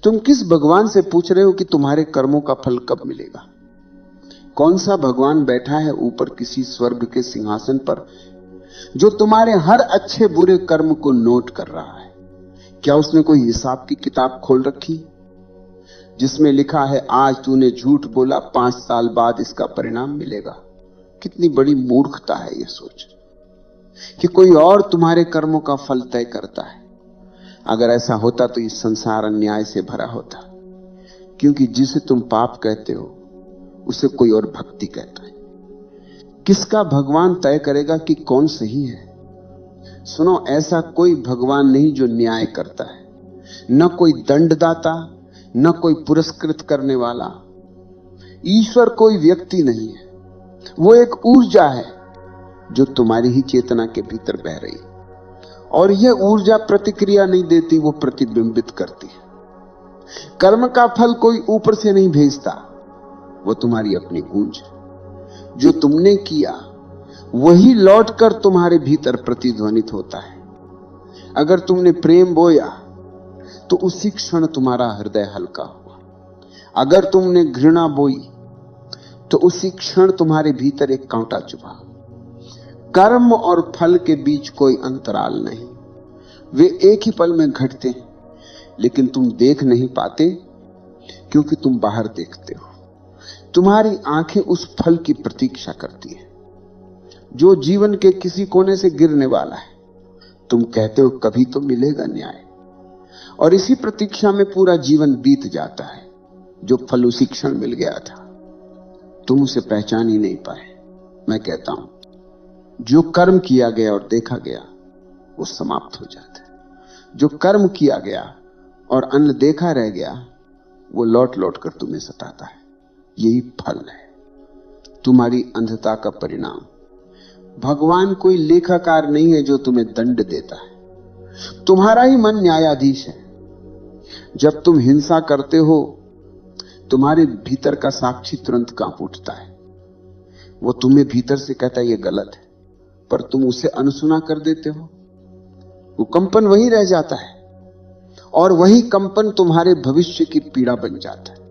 तुम किस भगवान से पूछ रहे हो कि तुम्हारे कर्मों का फल कब मिलेगा? कौन सा भगवान बैठा है ऊपर किसी स्वर्ग के सिंहासन पर जो तुम्हारे हर अच्छे बुरे कर्म को नोट कर रहा है? क्या उसने कोई हिसाब की किताब खोल रखी जिसमें लिखा है आज तूने झूठ बोला, 5 साल बाद इसका परिणाम मिलेगा? कितनी बड़ी मूर्खता है यह सोच कि कोई और तुम्हारे कर्मों का फल तय करता है। अगर ऐसा होता तो इस संसार अन्याय से भरा होता, क्योंकि जिसे तुम पाप कहते हो उसे कोई और भक्ति कहता है। किसका भगवान तय करेगा कि कौन सही है? सुनो, ऐसा कोई भगवान नहीं जो न्याय करता है, न कोई दंडदाता, न कोई पुरस्कृत करने वाला। ईश्वर कोई व्यक्ति नहीं है, वो एक ऊर्जा है जो तुम्हारी ही चेतना के भीतर बह रही है, और यह ऊर्जा प्रतिक्रिया नहीं देती, वो प्रतिबिंबित करती है। कर्म का फल कोई ऊपर से नहीं भेजता, वो तुम्हारी अपनी गूंज है। जो तुमने किया वही लौटकर तुम्हारे भीतर प्रतिध्वनित होता है। अगर तुमने प्रेम बोया तो उसी क्षण तुम्हारा हृदय हल्का हुआ। अगर तुमने घृणा बोई तो उसी क्षण तुम्हारे भीतर एक कांटा चुभा। कर्म और फल के बीच कोई अंतराल नहीं, वे एक ही पल में घटते हैं, लेकिन तुम देख नहीं पाते क्योंकि तुम बाहर देखते हो। तुम्हारी आंखें उस फल की प्रतीक्षा करती है जो जीवन के किसी कोने से गिरने वाला है। तुम कहते हो कभी तो मिलेगा न्याय, और इसी प्रतीक्षा में पूरा जीवन बीत जाता है। जो फल उसी क्षण मिल गया था, तुम उसे पहचान ही नहीं पाए। मैं कहता हूं, जो कर्म किया गया और देखा गया वो समाप्त हो जाता है। जो कर्म किया गया और अनदेखा रह गया वो लौट लौट कर तुम्हें सताता है। यही फल है, तुम्हारी अंधता का परिणाम। भगवान कोई लेखाकार नहीं है जो तुम्हें दंड देता है, तुम्हारा ही मन न्यायाधीश है। जब तुम हिंसा करते हो तुम्हारे भीतर का साक्षी तुरंत कांप उठता है। वो तुम्हें भीतर से कहता है ये गलत है, पर तुम उसे अनसुना कर देते हो। वो कंपन वही रह जाता है, और वही कंपन तुम्हारे भविष्य की पीड़ा बन जाता है।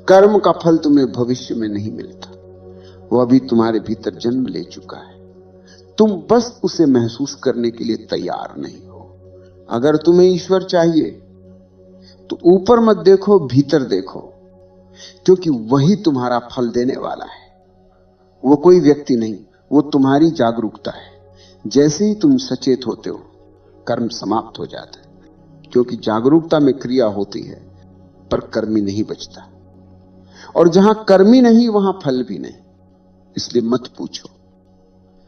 कर्म का फल तुम्हें भविष्य में नहीं मिलता, वो अभी तुम्हारे भीतर जन्म ले चुका है। तुम बस उसे महसूस करने के लिए तैयार नहीं हो। अगर तुम्हें ईश्वर चाहिए तो ऊपर मत देखो, भीतर देखो, क्योंकि वही तुम्हारा फल देने वाला है। वो कोई व्यक्ति नहीं, वो तुम्हारी जागरूकता है। जैसे ही तुम सचेत होते हो कर्म समाप्त हो जाता है, क्योंकि जागरूकता में क्रिया होती है पर कर्मी नहीं बचता, और जहां कर्मी नहीं वहां फल भी नहीं। इसलिए मत पूछो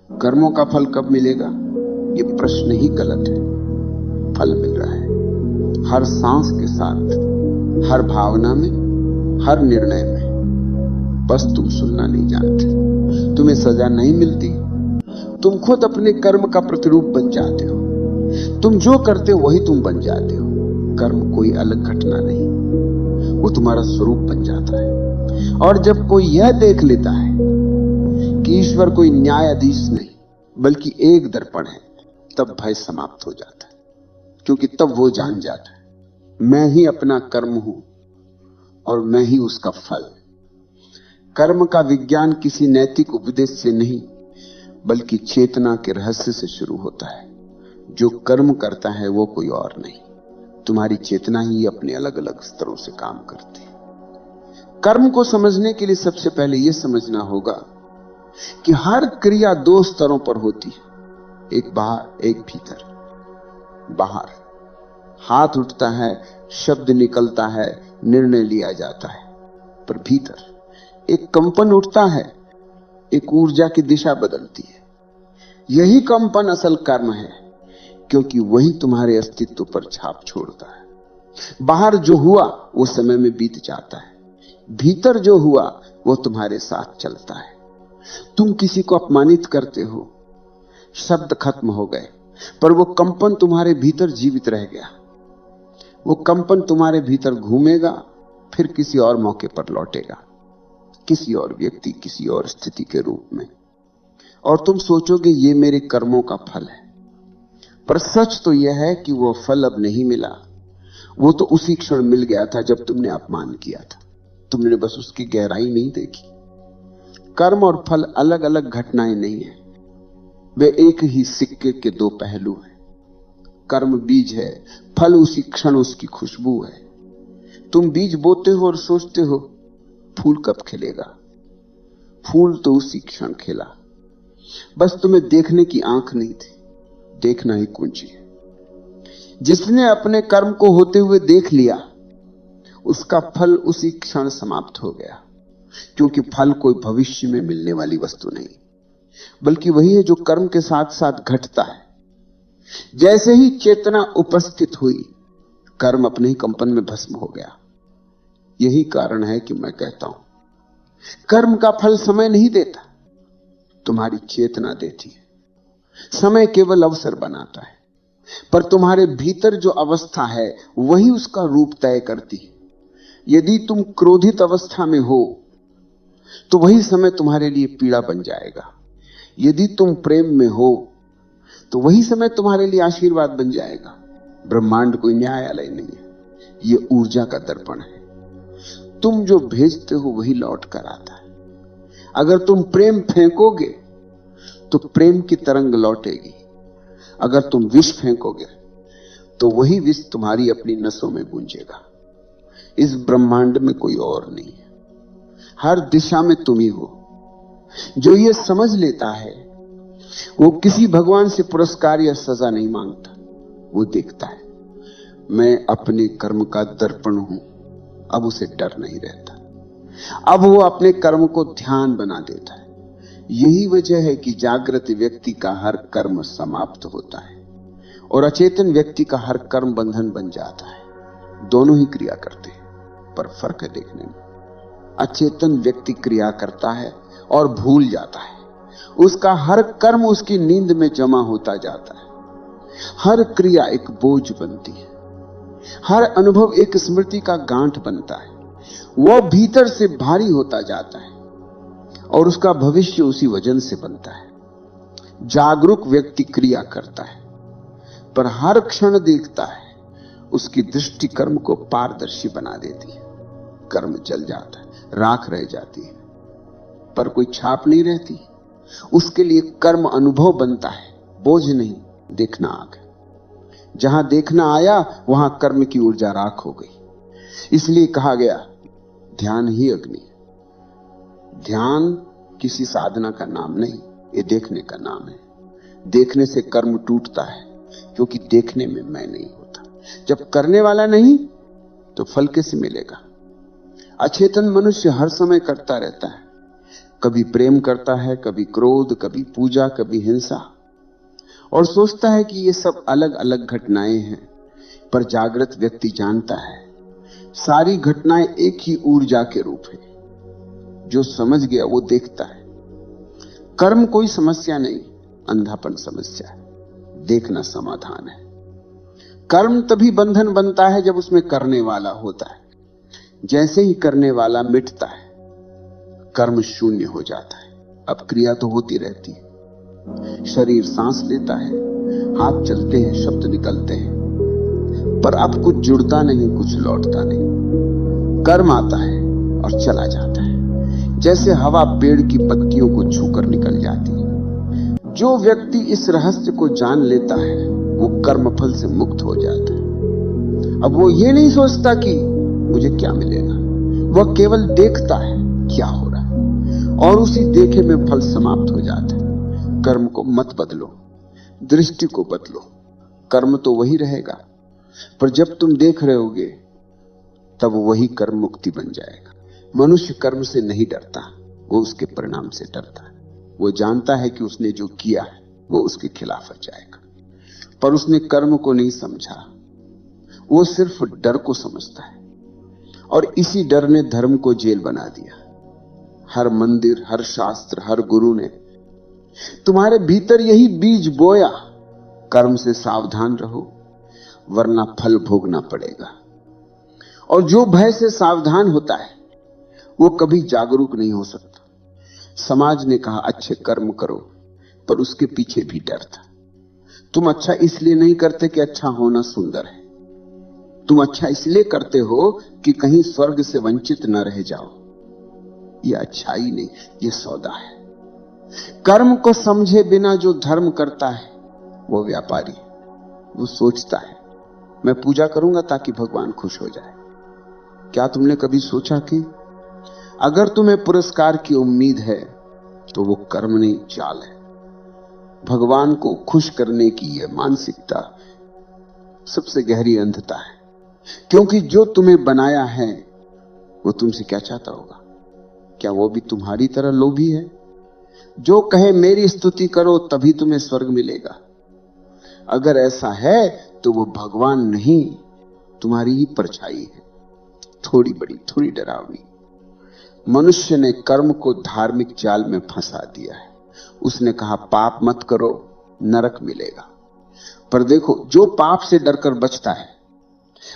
कर्मों का फल कब मिलेगा, ये प्रश्न ही गलत है। फल मिल रहा है हर सांस के साथ, हर भावना में, हर निर्णय में। बस तुम सुनना नहीं जानते। तुम्हें सजा नहीं मिलती, तुम खुद अपने कर्म का प्रतिरूप बन जाते हो। तुम जो करते हो वही तुम बन जाते हो। कर्म कोई अलग घटना नहीं, वो तुम्हारा स्वरूप बन जाता है। और जब कोई यह देख लेता है कि ईश्वर कोई न्यायाधीश नहीं बल्कि एक दर्पण है, तब भय समाप्त हो जाता है, क्योंकि तब वो जान जाता है मैं ही अपना कर्म हूं और मैं ही उसका फल। कर्म का विज्ञान किसी नैतिक उपदेश से नहीं बल्कि चेतना के रहस्य से शुरू होता है। जो कर्म करता है वो कोई और नहीं, तुम्हारी चेतना ही अपने अलग अलग स्तरों से काम करती है। कर्म को समझने के लिए सबसे पहले यह समझना होगा कि हर क्रिया 2 स्तरों पर होती है, एक बाहर एक भीतर। बाहर हाथ उठता है, शब्द निकलता है, निर्णय लिया जाता है, पर भीतर एक कंपन उठता है, एक ऊर्जा की दिशा बदलती है। यही कंपन असल कर्म है, क्योंकि वही तुम्हारे अस्तित्व पर छाप छोड़ता है। बाहर जो हुआ वो समय में बीत जाता है, भीतर जो हुआ वो तुम्हारे साथ चलता है। तुम किसी को अपमानित करते हो, शब्द खत्म हो गए, पर वो कंपन तुम्हारे भीतर जीवित रह गया। वो कंपन तुम्हारे भीतर घूमेगा, फिर किसी और मौके पर लौटेगा, किसी और व्यक्ति, किसी और स्थिति के रूप में, और तुम सोचोगे ये मेरे कर्मों का फल है। पर सच तो यह है कि वो फल अब नहीं मिला, वो तो उसी क्षण मिल गया था जब तुमने अपमान किया था। तुमने बस उसकी गहराई नहीं देखी। कर्म और फल अलग अलग घटनाएं नहीं है, वे एक ही सिक्के के दो पहलू हैं। कर्म बीज है, फल उसी क्षण उसकी खुशबू है। तुम बीज बोते हो और सोचते हो फूल कब खिलेगा। फूल तो उसी क्षण खिला, बस तुम्हें देखने की आंख नहीं थी। देखना ही कुंजी है। जिसने अपने कर्म को होते हुए देख लिया, उसका फल उसी क्षण समाप्त हो गया, क्योंकि फल कोई भविष्य में मिलने वाली वस्तु नहीं, बल्कि वही है जो कर्म के साथ साथ घटता है। जैसे ही चेतना उपस्थित हुई, कर्म अपने ही कंपन में भस्म हो गया। यही कारण है कि मैं कहता हूं, कर्म का फल समय नहीं देता, तुम्हारी चेतना देती है। समय केवल अवसर बनाता है, पर तुम्हारे भीतर जो अवस्था है वही उसका रूप तय करती है। यदि तुम क्रोधित अवस्था में हो तो वही समय तुम्हारे लिए पीड़ा बन जाएगा। यदि तुम प्रेम में हो तो वही समय तुम्हारे लिए आशीर्वाद बन जाएगा। ब्रह्मांड कोई न्यायालय नहीं है, यह ऊर्जा का दर्पण है। तुम जो भेजते हो वही लौट कर आता है। अगर तुम प्रेम फेंकोगे तो प्रेम की तरंग लौटेगी। अगर तुम विष फेंकोगे तो वही विष तुम्हारी अपनी नसों में गूंजेगा। इस ब्रह्मांड में कोई और नहीं है, हर दिशा में तुम ही हो। जो ये समझ लेता है वो किसी भगवान से पुरस्कार या सजा नहीं मांगता, वो देखता है मैं अपने कर्म का दर्पण हूं। अब उसे डर नहीं रहता, अब वो अपने कर्म को ध्यान बना देता है। यही वजह है कि जागृत व्यक्ति का हर कर्म समाप्त होता है और अचेतन व्यक्ति का हर कर्म बंधन बन जाता है। दोनों ही क्रिया करते हैं, पर फर्क है देखने में। अचेतन व्यक्ति क्रिया करता है और भूल जाता है। उसका हर कर्म उसकी नींद में जमा होता जाता है। हर क्रिया एक बोझ बनती है, हर अनुभव एक स्मृति का गांठ बनता है। वह भीतर से भारी होता जाता है और उसका भविष्य उसी वजन से बनता है। जागरूक व्यक्ति क्रिया करता है, पर हर क्षण देखता है। उसकी दृष्टि कर्म को पारदर्शी बना देती है। कर्म जल जाता है, राख रह जाती है, पर कोई छाप नहीं रहती। उसके लिए कर्म अनुभव बनता है, बोझ नहीं। देखना आ गया, जहां देखना आया वहां कर्म की ऊर्जा राख हो गई। इसलिए कहा गया ध्यान ही अग्नि है। ध्यान किसी साधना का नाम नहीं, ये देखने का नाम है। देखने से कर्म टूटता है, क्योंकि देखने में मैं नहीं होता। जब करने वाला नहीं तो फल कैसे मिलेगा। अचेतन मनुष्य हर समय करता रहता है, कभी प्रेम करता है, कभी क्रोध, कभी पूजा, कभी हिंसा, और सोचता है कि ये सब अलग अलग घटनाएं हैं। पर जागृत व्यक्ति जानता है सारी घटनाएं एक ही ऊर्जा के रूप है। जो समझ गया वो देखता है। कर्म कोई समस्या नहीं, अंधापन समस्या है, देखना समाधान है। कर्म तभी बंधन बनता है जब उसमें करने वाला होता है। जैसे ही करने वाला मिटता है, कर्म शून्य हो जाता है। अब क्रिया तो होती रहती है। शरीर सांस लेता है, हाथ चलते हैं, शब्द निकलते हैं, पर अब कुछ जुड़ता नहीं, कुछ लौटता नहीं। कर्म आता है और चला जाता है, जैसे हवा पेड़ की पत्तियों को छूकर निकल जाती है। जो व्यक्ति इस रहस्य को जान लेता है वो कर्मफल से मुक्त हो जाता है। अब वो ये नहीं सोचता कि मुझे क्या मिलेगा, वह केवल देखता है क्या हो रहा है, और उसी देखे में फल समाप्त हो जाता है। कर्म को मत बदलो, दृष्टि को बदलो। कर्म तो वही रहेगा, पर जब तुम देख रहे होगे तब वही कर्म मुक्ति बन जाएगा। मनुष्य कर्म से नहीं डरता, वो उसके परिणाम से डरता है। वो जानता है कि उसने जो किया है वो उसके खिलाफ जाएगा, पर उसने कर्म को नहीं समझा। वो सिर्फ डर को समझता है, और इसी डर ने धर्म को जेल बना दिया। हर मंदिर, हर शास्त्र, हर गुरु ने तुम्हारे भीतर यही बीज बोया, कर्म से सावधान रहो वरना फल भोगना पड़ेगा। और जो भय से सावधान होता है वो कभी जागरूक नहीं हो सकता। समाज ने कहा अच्छे कर्म करो, पर उसके पीछे भी डर था। तुम अच्छा इसलिए नहीं करते कि अच्छा होना सुंदर है, तुम अच्छा इसलिए करते हो कि कहीं स्वर्ग से वंचित न रह जाओ। ये अच्छाई नहीं, ये सौदा है। कर्म को समझे बिना जो धर्म करता है वो व्यापारी। वो सोचता है मैं पूजा करूंगा ताकि भगवान खुश हो जाए। क्या तुमने कभी सोचा कि अगर तुम्हें पुरस्कार की उम्मीद है तो वो कर्म नहीं, चाल है। भगवान को खुश करने की यह मानसिकता सबसे गहरी अंधता है, क्योंकि जो तुम्हें बनाया है वो तुमसे क्या चाहता होगा? क्या वो भी तुम्हारी तरह लोभी है जो कहे मेरी स्तुति करो तभी तुम्हें स्वर्ग मिलेगा? अगर ऐसा है तो वो भगवान नहीं, तुम्हारी ही परछाई है, थोड़ी बड़ी, थोड़ी डरावनी। मनुष्य ने कर्म को धार्मिक जाल में फंसा दिया है। उसने कहा पाप मत करो, नरक मिलेगा। पर देखो, जो पाप से डरकर बचता है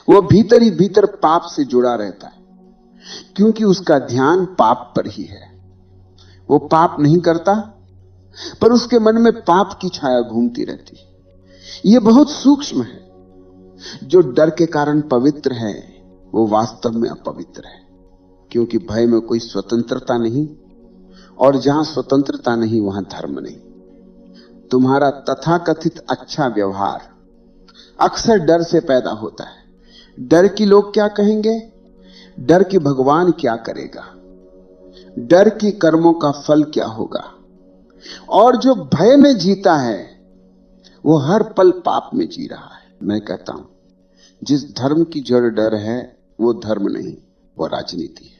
वो भीतर ही भीतर पाप से जुड़ा रहता है, क्योंकि उसका ध्यान पाप पर ही है। वो पाप नहीं करता, पर उसके मन में पाप की छाया घूमती रहती है। यह बहुत सूक्ष्म है। जो डर के कारण पवित्र है वो वास्तव में अपवित्र है, क्योंकि भय में कोई स्वतंत्रता नहीं, और जहां स्वतंत्रता नहीं वहां धर्म नहीं। तुम्हारा तथाकथित अच्छा व्यवहार अक्सर डर से पैदा होता है। डर की लोग क्या कहेंगे, डर की भगवान क्या करेगा, डर की कर्मों का फल क्या होगा। और जो भय में जीता है वो हर पल पाप में जी रहा है। मैं कहता हूं जिस धर्म की जड़ डर है वो धर्म नहीं, वो राजनीति है।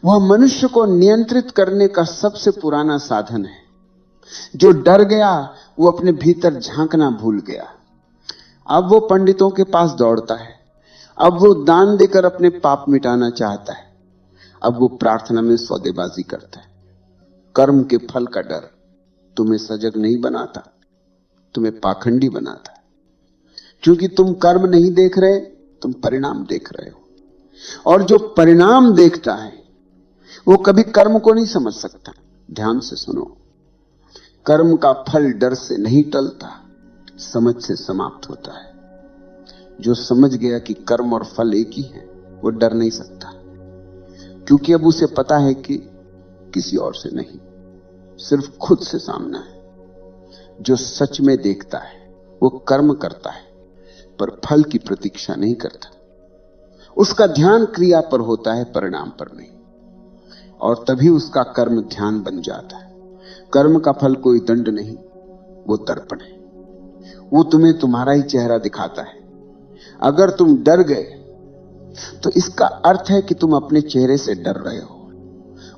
वह मनुष्य को नियंत्रित करने का सबसे पुराना साधन है। जो डर गया वो अपने भीतर झांकना भूल गया। अब वो पंडितों के पास दौड़ता है, अब वो दान देकर अपने पाप मिटाना चाहता है, अब वो प्रार्थना में सौदेबाजी करता है। कर्म के फल का डर तुम्हें सजग नहीं बनाता, तुम्हें पाखंडी बनाता है। क्योंकि तुम कर्म नहीं देख रहे, तुम परिणाम देख रहे हो। और जो परिणाम देखता है वो कभी कर्म को नहीं समझ सकता। ध्यान से सुनो, कर्म का फल डर से नहीं टलता, समझ से समाप्त होता है। जो समझ गया कि कर्म और फल एक ही है वो डर नहीं सकता, क्योंकि अब उसे पता है कि किसी और से नहीं, सिर्फ खुद से सामना है। जो सच में देखता है वो कर्म करता है, पर फल की प्रतीक्षा नहीं करता। उसका ध्यान क्रिया पर होता है, परिणाम पर नहीं। और तभी उसका कर्म ध्यान बन जाता है। कर्म का फल कोई दंड नहीं, वो दर्पण है। वो तुम्हें तुम्हारा ही चेहरा दिखाता है। अगर तुम डर गए तो इसका अर्थ है कि तुम अपने चेहरे से डर रहे हो,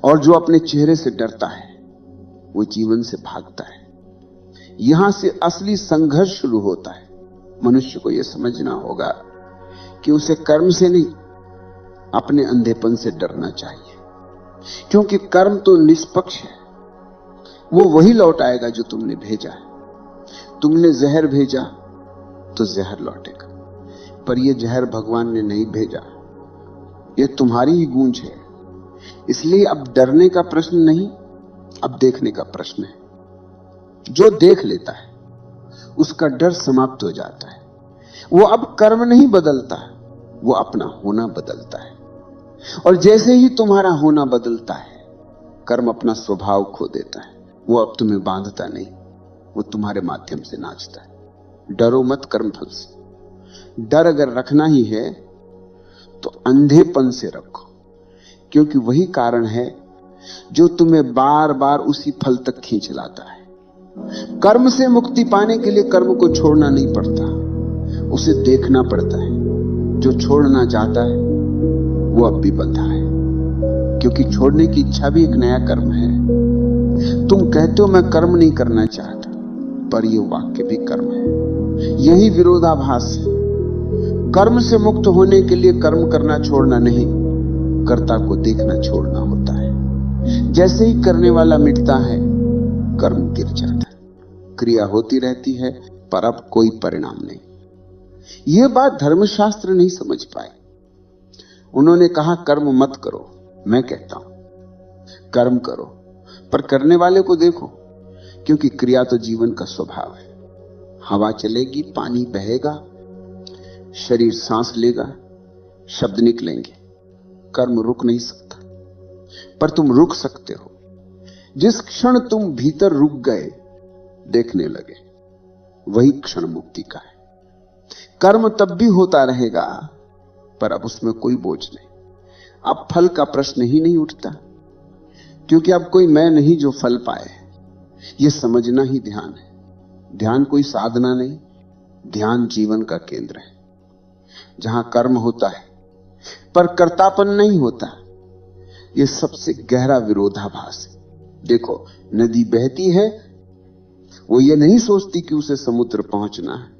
और जो अपने चेहरे से डरता है वो जीवन से भागता है। यहां से असली संघर्ष शुरू होता है। मनुष्य को यह समझना होगा कि उसे कर्म से नहीं, अपने अंधेपन से डरना चाहिए, क्योंकि कर्म तो निष्पक्ष है। वो वही लौट आएगा जो तुमने भेजा है। तुमने जहर भेजा तो जहर लौटेगा, पर यह जहर भगवान ने नहीं भेजा, यह तुम्हारी ही गूंज है। इसलिए अब डरने का प्रश्न नहीं, अब देखने का प्रश्न है। जो देख लेता है उसका डर समाप्त हो जाता है। वो अब कर्म नहीं बदलता, वो अपना होना बदलता है। और जैसे ही तुम्हारा होना बदलता है, कर्म अपना स्वभाव खो देता है। वो अब तुम्हें बांधता नहीं, वो तुम्हारे माध्यम से नाचता है। डरो मत कर्म फल से। डर अगर रखना ही है तो अंधेपन से रखो, क्योंकि वही कारण है जो तुम्हें बार बार उसी फल तक खींच लाता है। कर्म से मुक्ति पाने के लिए कर्म को छोड़ना नहीं पड़ता, उसे देखना पड़ता है। जो छोड़ना चाहता है वो अब भी बंधा है, क्योंकि छोड़ने की इच्छा भी एक नया कर्म है। तुम कहते हो मैं कर्म नहीं करना चाहता, पर यह वाक्य भी कर्म है। यही विरोधाभास है। कर्म से मुक्त होने के लिए कर्म करना छोड़ना नहीं, कर्ता को देखना छोड़ना होता है। जैसे ही करने वाला मिटता है, कर्म गिर जाता है। क्रिया होती रहती है, पर अब कोई परिणाम नहीं। यह बात धर्मशास्त्र नहीं समझ पाए। उन्होंने कहा कर्म मत करो। मैं कहता हूं कर्म करो, पर करने वाले को देखो, क्योंकि क्रिया तो जीवन का स्वभाव है। हवा चलेगी, पानी बहेगा, शरीर सांस लेगा, शब्द निकलेंगे, कर्म रुक नहीं सकता। पर तुम रुक सकते हो जिस क्षण तुम भीतर रुक गए, देखने लगे, वही क्षण मुक्ति का है। कर्म तब भी होता रहेगा, पर अब उसमें कोई बोझ नहीं। अब फल का प्रश्न ही नहीं उठता, क्योंकि अब कोई मैं नहीं जो फल पाए। यह समझना ही ध्यान है। ध्यान कोई साधना नहीं, ध्यान जीवन का केंद्र है, जहां कर्म होता है पर कर्तापन नहीं होता। यह सबसे गहरा विरोधाभास है। देखो, नदी बहती है, वो ये नहीं सोचती कि उसे समुद्र पहुंचना है।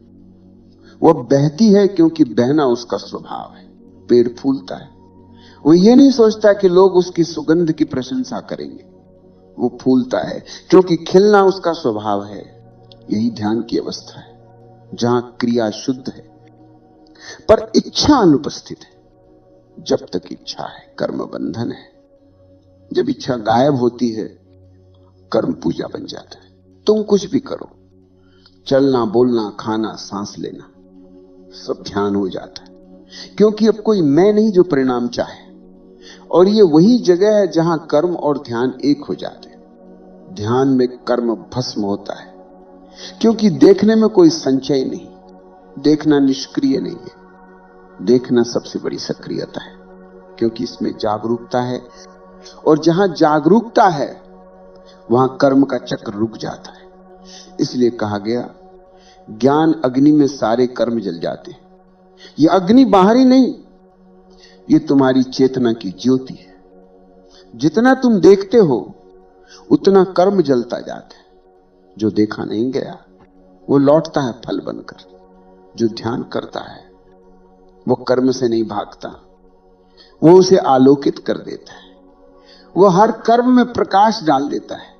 वो बहती है क्योंकि बहना उसका स्वभाव है। पेड़ फूलता है, वो ये नहीं सोचता कि लोग उसकी सुगंध की प्रशंसा करेंगे। वो फूलता है क्योंकि खिलना उसका स्वभाव है। यही ध्यान की अवस्था है, जहां क्रिया शुद्ध है पर इच्छा अनुपस्थित है। जब तक इच्छा है, कर्म बंधन है। जब इच्छा गायब होती है, कर्म पूजा बन जाता है। तुम कुछ भी करो, चलना, बोलना, खाना, सांस लेना, सब ध्यान हो जाता है, क्योंकि अब कोई मैं नहीं जो परिणाम चाहे। और ये वही जगह है जहां कर्म और ध्यान एक हो जाते हैं। ध्यान में कर्म भस्म होता है, क्योंकि देखने में कोई संचय नहीं। देखना निष्क्रिय नहीं है, देखना सबसे बड़ी सक्रियता है, क्योंकि इसमें जागरूकता है। और जहां जागरूकता है, वहां कर्म का चक्र रुक जाता है। इसलिए कहा गया, ज्ञान अग्नि में सारे कर्म जल जाते हैं। ये अग्नि बाहरी नहीं, ये तुम्हारी चेतना की ज्योति है। जितना तुम देखते हो, उतना कर्म जलता जाता है। जो देखा नहीं गया, वो लौटता है फल बनकर। जो ध्यान करता है, वो कर्म से नहीं भागता, वो उसे आलोकित कर देता है। वो हर कर्म में प्रकाश डाल देता है,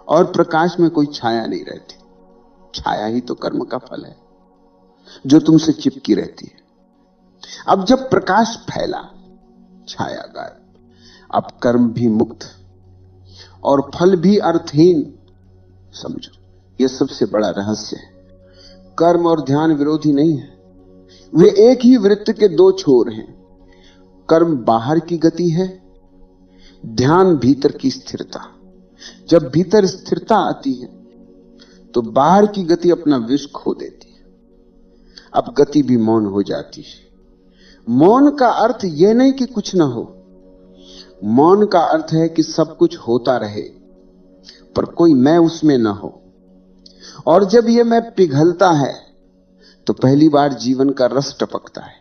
और प्रकाश में कोई छाया नहीं रहती। छाया ही तो कर्म का फल है, जो तुमसे चिपकी रहती है। अब जब प्रकाश फैला, छाया गायब। अब कर्म भी मुक्त और फल भी अर्थहीन। समझो, यह सबसे बड़ा रहस्य है। कर्म और ध्यान विरोधी नहीं है, वे एक ही वृत्त के दो छोर हैं। कर्म बाहर की गति है, ध्यान भीतर की स्थिरता। जब भीतर स्थिरता आती है, तो बाहर की गति अपना विष खो देती है। अब गति भी मौन हो जाती है। मौन का अर्थ यह नहीं कि कुछ ना हो। मौन का अर्थ है कि सब कुछ होता रहे, पर कोई मैं उसमें ना हो। और जब यह मैं पिघलता है, तो पहली बार जीवन का रस टपकता है,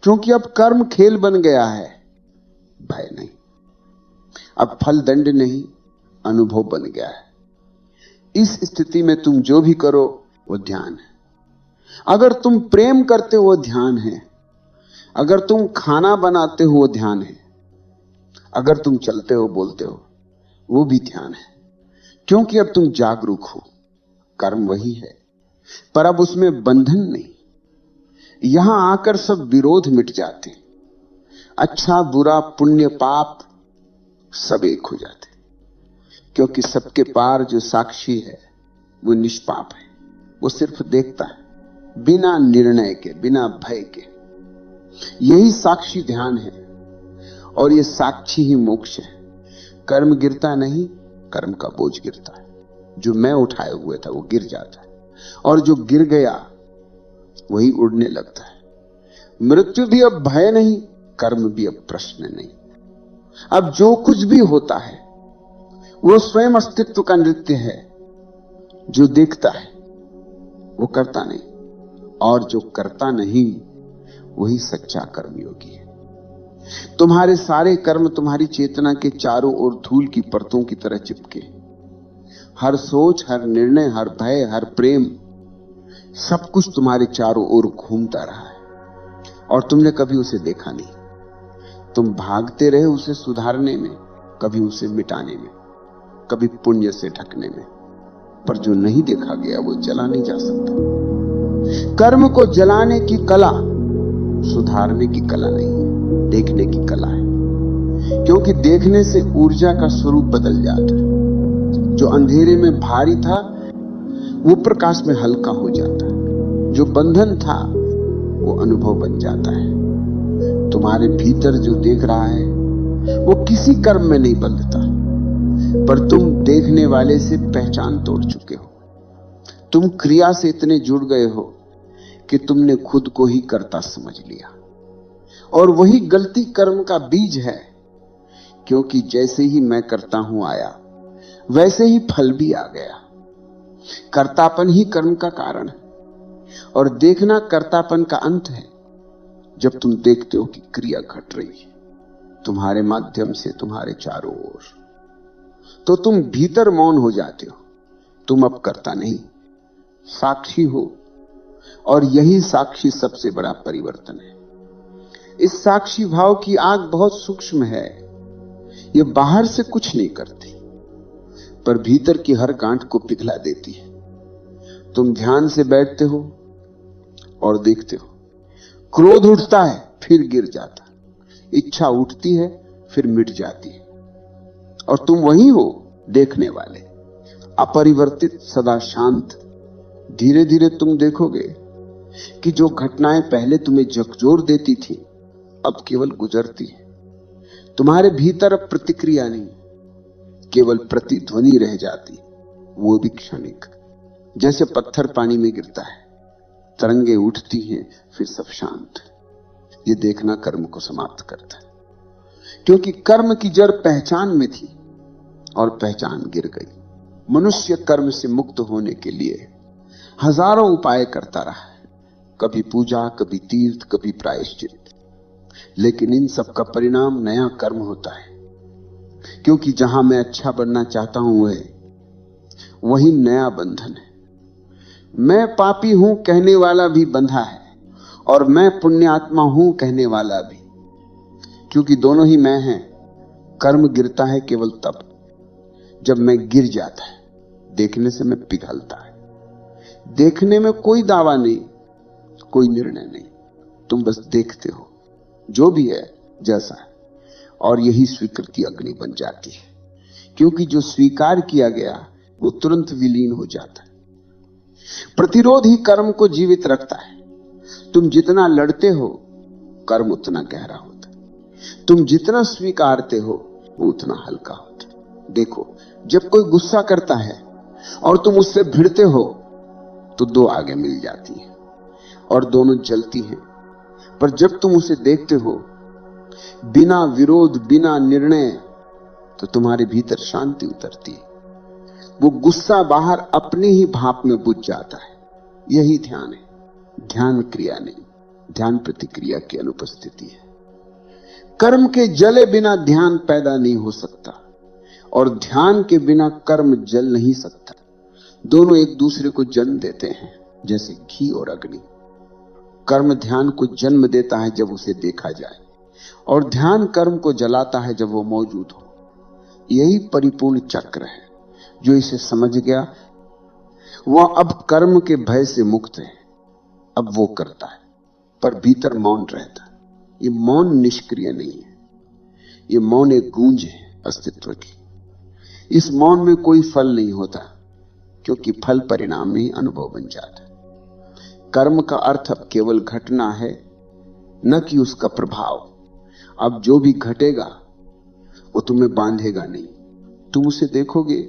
क्योंकि अब कर्म खेल बन गया है। भय नहीं, अब फल दंड नहीं, अनुभव बन गया है। इस स्थिति में तुम जो भी करो, वो ध्यान है। अगर तुम प्रेम करते हो, वो ध्यान है। अगर तुम खाना बनाते हो, वो ध्यान है। अगर तुम चलते हो, बोलते हो, वो भी ध्यान है, क्योंकि अब तुम जागरूक हो। कर्म वही है, पर अब उसमें बंधन नहीं। यहां आकर सब विरोध मिट जाते, अच्छा बुरा, पुण्य पाप सब एक हो जाते, क्योंकि सबके पार जो साक्षी है, वो निष्पाप है। वो सिर्फ देखता है, बिना निर्णय के, बिना भय के। यही साक्षी ध्यान है, और ये साक्षी ही मोक्ष है। कर्म गिरता नहीं, कर्म का बोझ गिरता है। जो मैं उठाए हुए था, वो गिर जाता है, और जो गिर गया, वही उड़ने लगता है। मृत्यु भी अब भय नहीं, कर्म भी अब प्रश्न नहीं। अब जो कुछ भी होता है, वो स्वयं अस्तित्व का नृत्य है। जो देखता है, वो करता नहीं, और जो करता नहीं, वही सच्चा कर्मयोगी है। तुम्हारे सारे कर्म तुम्हारी चेतना के चारों ओर धूल की परतों की तरह चिपके। हर सोच, हर निर्णय, हर भय, हर प्रेम, सब कुछ तुम्हारे चारों ओर घूमता रहा है, और तुमने कभी उसे देखा नहीं। तुम भागते रहे उसे सुधारने में, कभी उसे मिटाने में, कभी पुण्य से ढकने में। पर जो नहीं देखा गया, वो जला नहीं जा सकता। कर्म को जलाने की कला सुधारने की कला नहीं है, देखने की कला है। क्योंकि देखने से ऊर्जा का स्वरूप बदल जाता है। जो अंधेरे में भारी था, वो प्रकाश में हल्का हो जाता है। जो बंधन था, वो अनुभव बन जाता है। तुम्हारे भीतर जो देख रहा है वो किसी कर्म में नहीं बंधता, पर तुम देखने वाले से पहचान तोड़ चुके हो। तुम क्रिया से इतने जुड़ गए हो कि तुमने खुद को ही कर्ता समझ लिया, और वही गलती कर्म का बीज है, क्योंकि जैसे ही मैं करता हूं आया, वैसे ही फल भी आ गया। कर्तापन ही कर्म का कारण है, और देखना कर्तापन का अंत है। जब तुम देखते हो कि क्रिया घट रही है तुम्हारे माध्यम से तुम्हारे चारों ओर, तो तुम भीतर मौन हो जाते हो। तुम अब कर्ता नहीं, साक्षी हो, और यही साक्षी सबसे बड़ा परिवर्तन है। इस साक्षी भाव की आग बहुत सूक्ष्म है, ये बाहर से कुछ नहीं करती, पर भीतर की हर गांठ को पिघला देती है। तुम ध्यान से बैठते हो और देखते हो, क्रोध उठता है फिर गिर जाता, इच्छा उठती है फिर मिट जाती है, और तुम वही हो, देखने वाले, अपरिवर्तित, सदा शांत। धीरे धीरे तुम देखोगे कि जो घटनाएं पहले तुम्हें झकझोर देती थी अब केवल गुजरती है। तुम्हारे भीतर अब प्रतिक्रिया नहीं, केवल प्रतिध्वनि रह जाती, वो भी क्षणिक। जैसे पत्थर पानी में गिरता है, तरंगे उठती हैं, फिर सब शांत। ये देखना कर्म को समाप्त करता है, क्योंकि कर्म की जड़ पहचान में थी और पहचान गिर गई। मनुष्य कर्म से मुक्त होने के लिए हजारों उपाय करता रहा है, कभी पूजा, कभी तीर्थ, कभी प्रायश्चित, लेकिन इन सब का परिणाम नया कर्म होता है। क्योंकि जहां मैं अच्छा बनना चाहता हूं वही नया बंधन है। मैं पापी हूं कहने वाला भी बंधा है, और मैं पुण्यात्मा हूं कहने वाला भी, क्योंकि दोनों ही मैं हैं। कर्म गिरता है केवल तब जब मैं गिर जाता है, देखने से मैं पिघलता है। देखने में कोई दावा नहीं, कोई निर्णय नहीं, तुम बस देखते हो जो भी है जैसा है, और यही स्वीकृति अग्नि बन जाती है। क्योंकि जो स्वीकार किया गया वो तुरंत विलीन हो जाता है। प्रतिरोध ही कर्म को जीवित रखता है। तुम जितना लड़ते हो कर्म उतना गहरा होता है, तुम जितना स्वीकारते हो वो उतना हल्का होता है। देखो, जब कोई गुस्सा करता है और तुम उससे भिड़ते हो तो दो आगे मिल जाती हैं और दोनों जलती हैं, पर जब तुम उसे देखते हो बिना विरोध, बिना निर्णय, तो तुम्हारे भीतर शांति उतरती है। वो गुस्सा बाहर अपने ही भाप में बुझ जाता है। यही ध्यान है। ध्यान क्रिया नहीं, ध्यान प्रतिक्रिया की अनुपस्थिति है। कर्म के जले बिना ध्यान पैदा नहीं हो सकता, और ध्यान के बिना कर्म जल नहीं सकता। दोनों एक दूसरे को जन्म देते हैं, जैसे घी और अग्नि। कर्म ध्यान को जन्म देता है जब उसे देखा जाए, और ध्यान कर्म को जलाता है जब वो मौजूद हो। यही परिपूर्ण चक्र है। जो इसे समझ गया वह अब कर्म के भय से मुक्त है। अब वो करता है, पर भीतर मौन रहता है। ये मौन निष्क्रिय नहीं है, ये मौन एक गूंज है अस्तित्व की। इस मौन में कोई फल नहीं होता, क्योंकि फल परिणाम में ही अनुभव बन जाता है। कर्म का अर्थ अब केवल घटना है, न कि उसका प्रभाव। अब जो भी घटेगा वो तुम्हें बांधेगा नहीं, तुम उसे देखोगे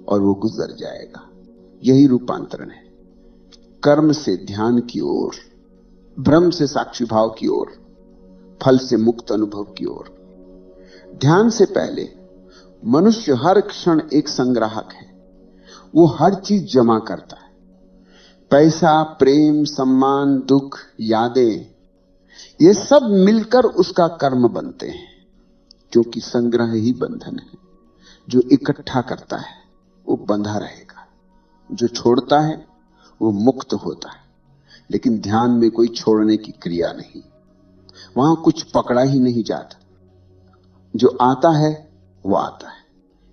और वो गुजर जाएगा। यही रूपांतरण है, कर्म से ध्यान की ओर, भ्रम से साक्षी भाव की ओर, फल से मुक्त अनुभव की ओर। ध्यान से पहले मनुष्य हर क्षण एक संग्राहक है। वो हर चीज जमा करता है, पैसा, प्रेम, सम्मान, दुख, यादें, ये सब मिलकर उसका कर्म बनते हैं। क्योंकि संग्रह ही बंधन है। जो इकट्ठा करता है वो बंधा रहेगा, जो छोड़ता है वो मुक्त होता है। लेकिन ध्यान में कोई छोड़ने की क्रिया नहीं, वहां कुछ पकड़ा ही नहीं जाता। जो आता है वो आता है,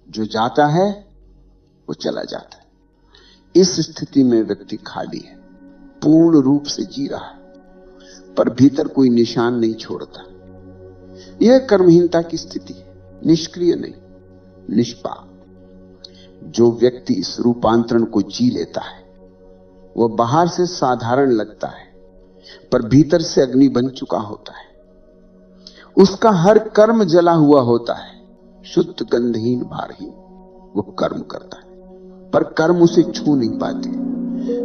जो जाता है वो चला जाता है। इस स्थिति में व्यक्ति खाली है, पूर्ण रूप से जी रहा है, पर भीतर कोई निशान नहीं छोड़ता। यह कर्महीनता की स्थिति है, निष्क्रिय नहीं, निष्पाप। जो व्यक्ति इस रूपांतरण को जी लेता है वह बाहर से साधारण लगता है, पर भीतर से अग्नि बन चुका होता है। उसका हर कर्म जला हुआ होता है, शुद्ध गंधहीन भारहीन वो कर्म करता है, पर कर्म उसे छू नहीं पाते।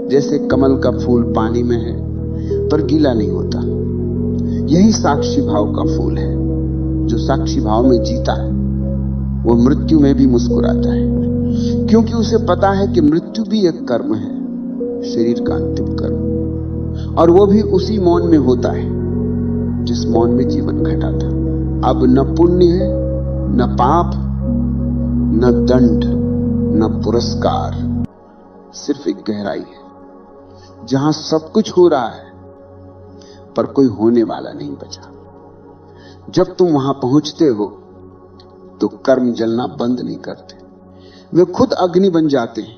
जैसे कमल का फूल पानी में है पर गीला नहीं होता, यही साक्षी भाव का फूल है। जो साक्षी भाव में जीता है वो मृत्यु में भी मुस्कुराता है, क्योंकि उसे पता है कि मृत्यु भी एक कर्म है, शरीर का अंतिम कर्म, और वो भी उसी मौन में होता है जिस मौन में जीवन घटा था। अब न पुण्य है, न पाप, न दंड, न पुरस्कार, सिर्फ एक गहराई है जहां सब कुछ हो रहा है पर कोई होने वाला नहीं बचा। जब तुम वहां पहुंचते हो तो कर्म जलना बंद नहीं करते, वे खुद अग्नि बन जाते हैं।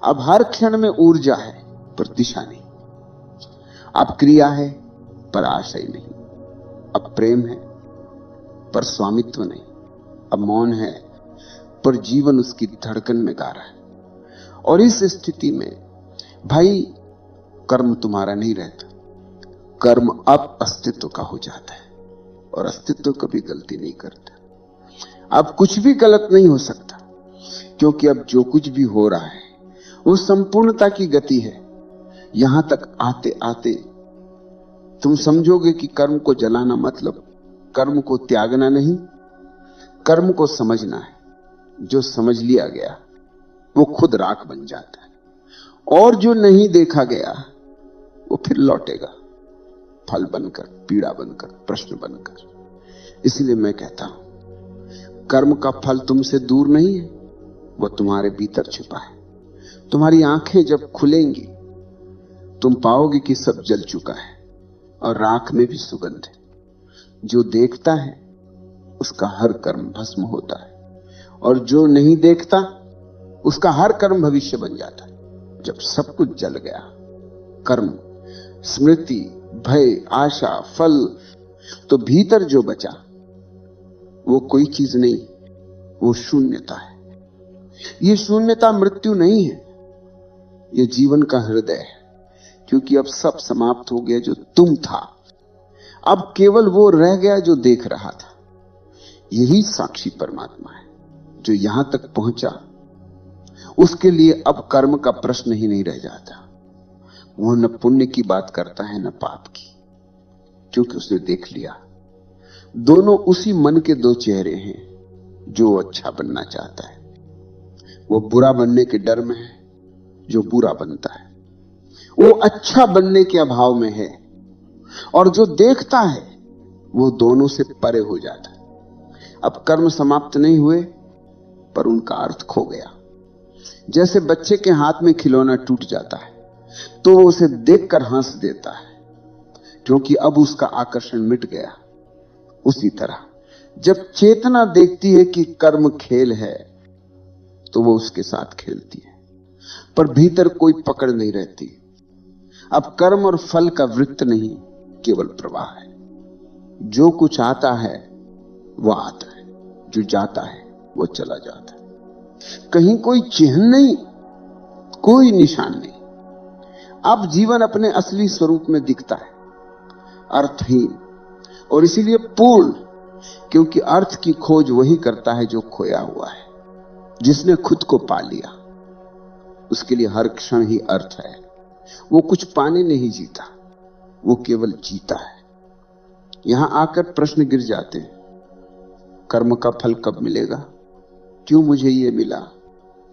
अब हर क्षण में ऊर्जा है पर दिशा नहीं, अब क्रिया है पर आशय नहीं, अब प्रेम है पर स्वामित्व नहीं, अब मौन है पर जीवन उसकी धड़कन में गा रहा है। और इस स्थिति में भाई कर्म तुम्हारा नहीं रहता, कर्म अब अस्तित्व का हो जाता है, और अस्तित्व कभी गलती नहीं करता। अब कुछ भी गलत नहीं हो सकता, क्योंकि अब जो कुछ भी हो रहा है वो संपूर्णता की गति है। यहां तक आते आते तुम समझोगे कि कर्म को जलाना मतलब कर्म को त्यागना नहीं, कर्म को समझना है। जो समझ लिया गया वो खुद राख बन जाता है, और जो नहीं देखा गया वो फिर लौटेगा, फल बनकर, पीड़ा बनकर, प्रश्न बनकर। इसलिए मैं कहता हूं कर्म का फल तुमसे दूर नहीं है, वो तुम्हारे भीतर छिपा है। तुम्हारी आंखें जब खुलेंगी तुम पाओगे कि सब जल चुका है और राख में भी सुगंध है। जो देखता है उसका हर कर्म भस्म होता है, और जो नहीं देखता उसका हर कर्म भविष्य बन जाता है। जब सब कुछ जल गया, कर्म, स्मृति, भय, आशा, फल, तो भीतर जो बचा वो कोई चीज नहीं, वो शून्यता है। ये शून्यता मृत्यु नहीं है, ये जीवन का हृदय है, क्योंकि अब सब समाप्त हो गया जो तुम था, अब केवल वो रह गया जो देख रहा था। यही साक्षी परमात्मा है। जो यहां तक पहुंचा उसके लिए अब कर्म का प्रश्न ही नहीं रह जाता। वो न पुण्य की बात करता है न पाप की, क्योंकि उसने देख लिया दोनों उसी मन के दो चेहरे हैं। जो अच्छा बनना चाहता है वो बुरा बनने के डर में है, जो बुरा बनता है वो अच्छा बनने के अभाव में है, और जो देखता है वो दोनों से परे हो जाता है। अब कर्म समाप्त नहीं हुए पर उनका अर्थ खो गया। जैसे बच्चे के हाथ में खिलौना टूट जाता है तो वो उसे देखकर हंस देता है, क्योंकि अब उसका आकर्षण मिट गया। उसी तरह जब चेतना देखती है कि कर्म खेल है तो वो उसके साथ खेलती है, पर भीतर कोई पकड़ नहीं रहती। अब कर्म और फल का वृत्त नहीं, केवल प्रवाह है। जो कुछ आता है वो आता है, जो जाता है वो चला जाता है। कहीं कोई चिन्ह नहीं, कोई निशान नहीं। अब जीवन अपने असली स्वरूप में दिखता है, अर्थहीन और इसीलिए पूर्ण, क्योंकि अर्थ की खोज वही करता है जो खोया हुआ है। जिसने खुद को पा लिया उसके लिए हर क्षण ही अर्थ है। वो कुछ पाने नहीं जीता, वो केवल जीता है। यहां आकर प्रश्न गिर जाते हैं, कर्म का फल कब मिलेगा, क्यों मुझे ये मिला,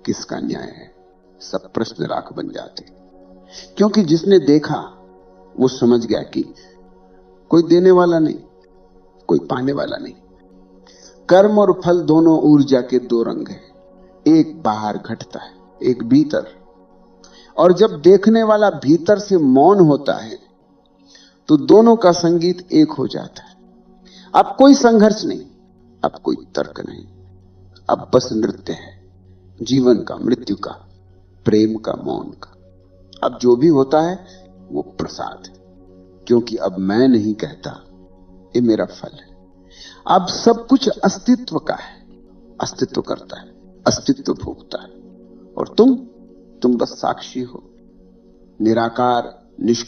किसका न्याय है। सब प्रश्न राख बन जाते, क्योंकि जिसने देखा वो समझ गया कि कोई देने वाला नहीं, कोई पाने वाला नहीं। कर्म और फल दोनों ऊर्जा के दो रंग हैं, एक बाहर घटता है, एक भीतर। और जब देखने वाला भीतर से मौन होता है तो दोनों का संगीत एक हो जाता है। अब कोई संघर्ष नहीं, अब कोई तर्क नहीं, अब बस नृत्य है, जीवन का, मृत्यु का, प्रेम का, मौन का। अब जो भी होता है वो प्रसाद है, क्योंकि अब मैं नहीं कहता ये मेरा फल है। अब सब कुछ अस्तित्व का है, अस्तित्व करता है, अस्तित्व भोगता है, और तुम बस साक्षी हो, निराकार, निष्क्रिय।